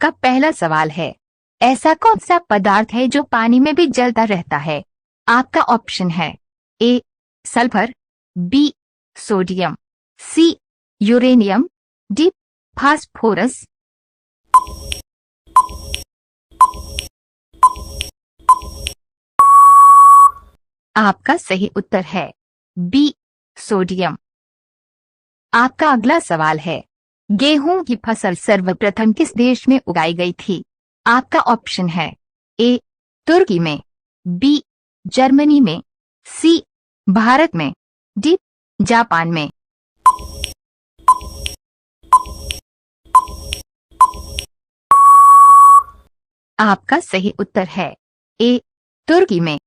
आपका पहला सवाल है, ऐसा कौन सा पदार्थ है जो पानी में भी जलता रहता है? आपका ऑप्शन है ए सल्फर, बी सोडियम, सी यूरेनियम, डी फास्फोरस। आपका सही उत्तर है बी सोडियम। आपका अगला सवाल है, गेहूं की फसल सर्वप्रथम किस देश में उगाई गई थी? आपका ऑप्शन है ए तुर्की में, बी जर्मनी में, सी भारत में, डी जापान में। आपका सही उत्तर है ए तुर्की में।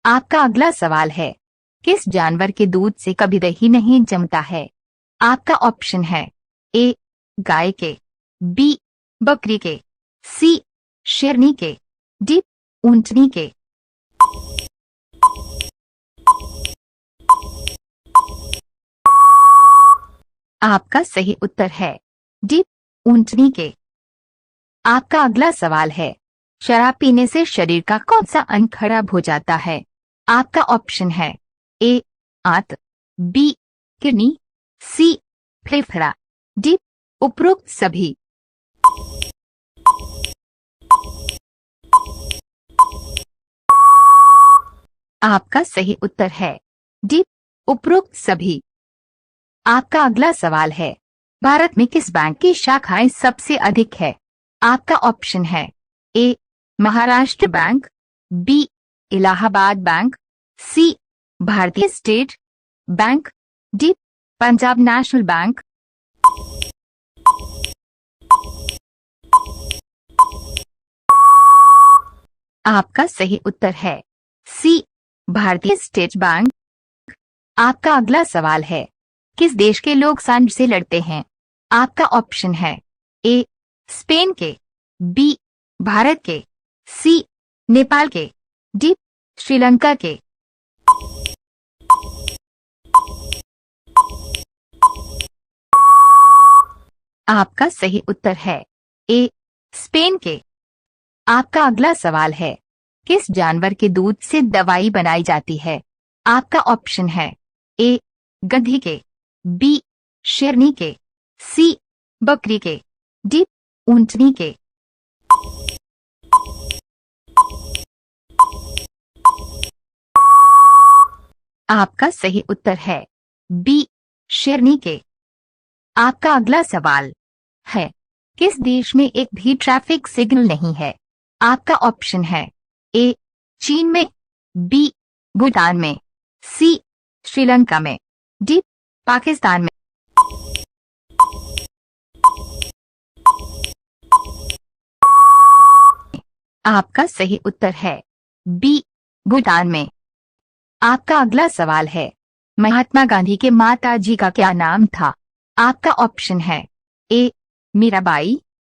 आपका अगला सवाल है, किस जानवर के दूध से कभी दही नहीं जमता है? आपका ऑप्शन है ए गाय के, बी बकरी के, सी शेरनी के, डी ऊंटनी के। आपका सही उत्तर है डी ऊंटनी के। आपका अगला सवाल है, शराब पीने से शरीर का कौन सा अंग खराब हो जाता है? आपका ऑप्शन है ए आंत, बी किडनी, सी फेफड़ा, डी उपरोक्त सभी। आपका सही उत्तर है डी उपरोक्त सभी। आपका अगला सवाल है, भारत में किस बैंक की शाखाएं सबसे अधिक है? आपका ऑप्शन है A Maharashtra bank, B Allahabad bank, C Bharatiya state bank, D Punjab national bank. आपका सही उत्तर है सी भारतीय स्टेट बैंक। आपका अगला सवाल है, किस देश के लोग सांड से लड़ते हैं? आपका ऑप्शन है ए स्पेन के, बी भारत के, सी नेपाल के, डी श्रीलंका के। आपका सही उत्तर है ए स्पेन के। आपका अगला सवाल है, किस जानवर के दूध से दवाई बनाई जाती है? आपका ऑप्शन है ए गधी के, बी शेरनी के, सी बकरी के, डी ऊंटनी के। आपका सही उत्तर है बी शेरनी के। आपका अगला सवाल है, किस देश में एक भी ट्रैफिक सिग्नल नहीं है? आपका ऑप्शन है ए चीन में, बी भूटान में, सी श्रीलंका में, डी पाकिस्तान में। आपका सही उत्तर है बी भूटान में। आपका अगला सवाल है, महात्मा गांधी के माता जी का क्या नाम था? आपका ऑप्शन है ए मीराबाई,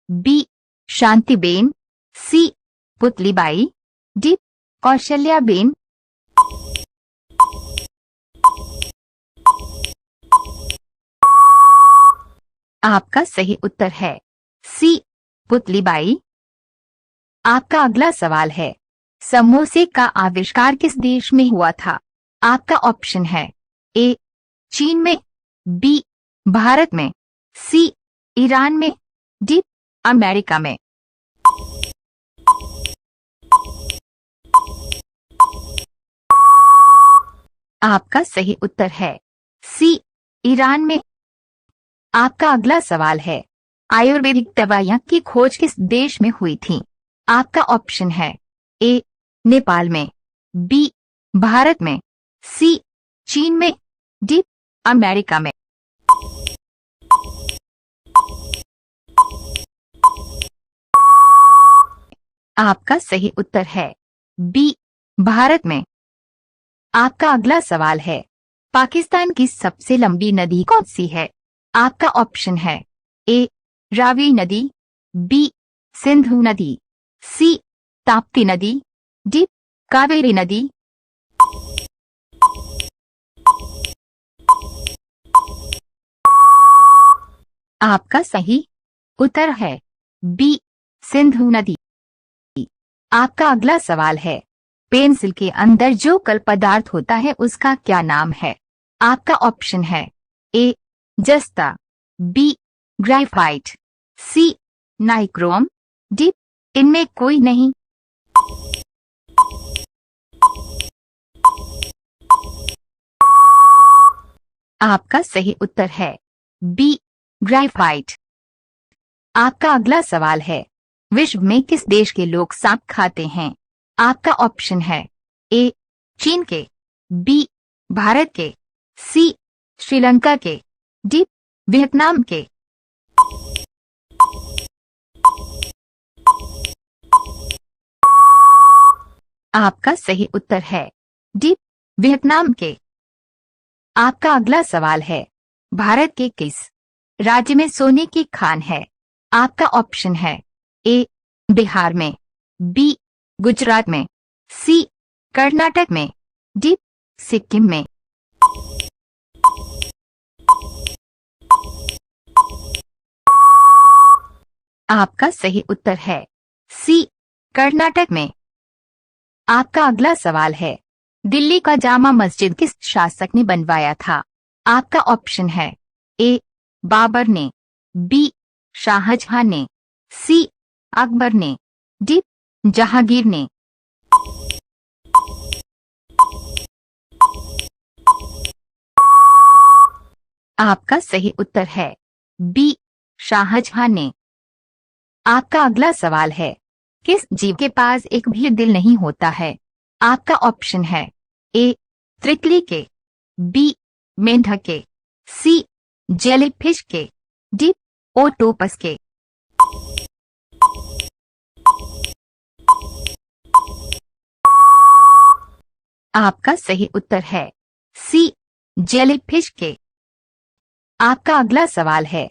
बी शांतिबेन, सी पुतलीबाई, डी कौशल्याबेन। आपका सही उत्तर है सी पुतलीबाई। आपका अगला सवाल है, समोसे का आविष्कार किस देश में हुआ था? आपका ऑप्शन है ए चीन में, बी भारत में, सी ईरान में, डी अमेरिका में। आपका सही उत्तर है सी ईरान में। आपका अगला सवाल है, आयुर्वेदिक दवाइयां की खोज किस देश में हुई थी? आपका ऑप्शन है ए नेपाल में, बी भारत में, सी चीन में, डी अमेरिका में। आपका सही उत्तर है बी भारत में। आपका अगला सवाल है, पाकिस्तान की सबसे लंबी नदी कौन सी है? आपका ऑप्शन है ए रावी नदी, बी सिंधु नदी, सी ताप्ती नदी, डी कावेरी नदी। आपका सही उत्तर है बी सिंधु नदी। आपका अगला सवाल है, पेंसिल के अंदर जो कल पदार्थ होता है उसका क्या नाम है? आपका ऑप्शन है ए जस्ता, बी ग्रेफाइट, सी नाइक्रोम, डी इनमें कोई नहीं। आपका सही उत्तर है बी ग्रेफाइट। आपका अगला सवाल है, विश्व में किस देश के लोग सांप खाते हैं? आपका ऑप्शन है ए चीन के, बी भारत के, सी श्रीलंका के, डी वियतनाम के। आपका सही उत्तर है डी वियतनाम के। आपका अगला सवाल है, भारत के किस राज्य में सोने की खान है? आपका ऑप्शन है ए बिहार में, बी गुजरात में, सी कर्नाटक में, डी सिक्किम में। आपका सही उत्तर है सी कर्नाटक में। आपका अगला सवाल है, दिल्ली का जामा मस्जिद किस शासक ने बनवाया था? आपका ऑप्शन है ए बाबर ने, बी शाहजहां ने, सी अकबर ने, डी जहांगीर ने। आपका सही उत्तर है बी शाहजहां ने। आपका अगला सवाल है, किस जीव के पास एक भी दिल नहीं होता है? आपका ऑप्शन है ए तितली के, बी मेंढक के, सी जेलीफिश के, डी ओक्टोपस के। आपका सही उत्तर है सी जेलीफिश के। आपका अगला सवाल है,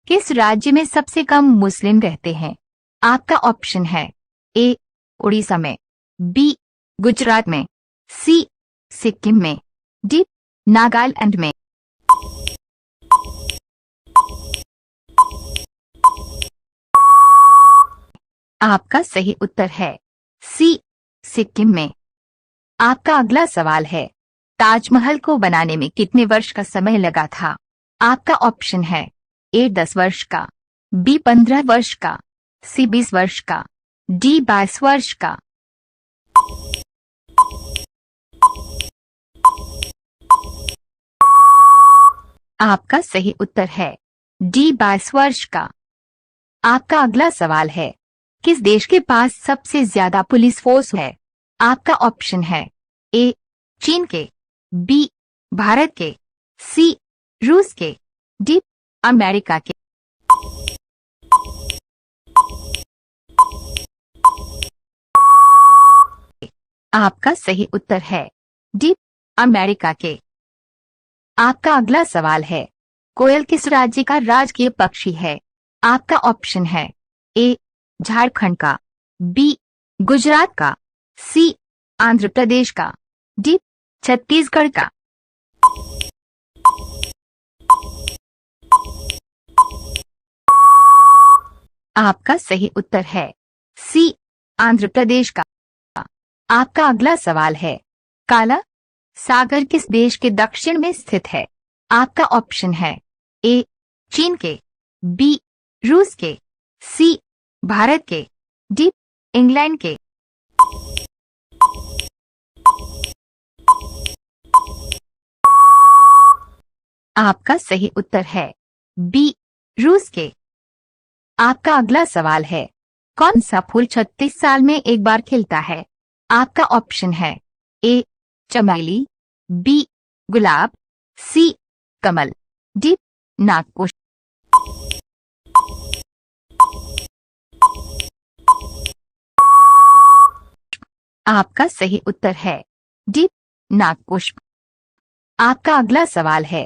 किस राज्य में सबसे कम मुस्लिम रहते हैं? आपका ऑप्शन है ए उड़ीसा में, बी गुजरात में, सी सिक्किम में, डी नागालैंड में। आपका सही उत्तर है सी सिक्किम में। आपका अगला सवाल है, ताजमहल को बनाने में कितने वर्ष का समय लगा था? आपका ऑप्शन है ए 10 वर्ष का, बी 15 वर्ष का, सी 20 वर्ष का, डी 22 वर्ष का। आपका सही उत्तर है डी 22 वर्ष का। आपका अगला सवाल है, किस देश के पास सबसे ज्यादा पुलिस फोर्स है? आपका ऑप्शन है ए चीन के, बी भारत के, सी रूस के, डी अमेरिका के। आपका सही उत्तर है डी अमेरिका के। आपका अगला सवाल है, कोयल किस राज्य का राजकीय पक्षी है? आपका ऑप्शन है ए झारखंड का, बी गुजरात का, सी आंध्र प्रदेश का, डी छत्तीसगढ़ का। आपका सही उत्तर है सी आंध्र प्रदेश का। आपका अगला सवाल है, काला सागर किस देश के दक्षिण में स्थित है? आपका ऑप्शन है ए चीन के, बी रूस के, सी भारत के, डी इंग्लैंड के। आपका सही उत्तर है बी रूस के। आपका अगला सवाल है, कौन सा फूल 36 साल में एक बार खिलता है? आपका ऑप्शन है ए चमेली, बी गुलाब, सी कमल, डी नागपुष्प। आपका सही उत्तर है डी नागपुष्प। आपका अगला सवाल है,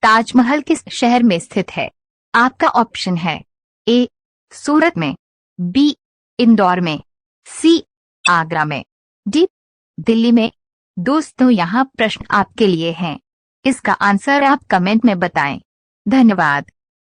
ताजमहल किस शहर में स्थित है? आपका ऑप्शन है ए सूरत में, बी इंदौर में, सी आगरा में, डी दिल्ली में। दोस्तों, यहाँ प्रश्न आपके लिए हैं, इसका आंसर आप कमेंट में बताएं। धन्यवाद।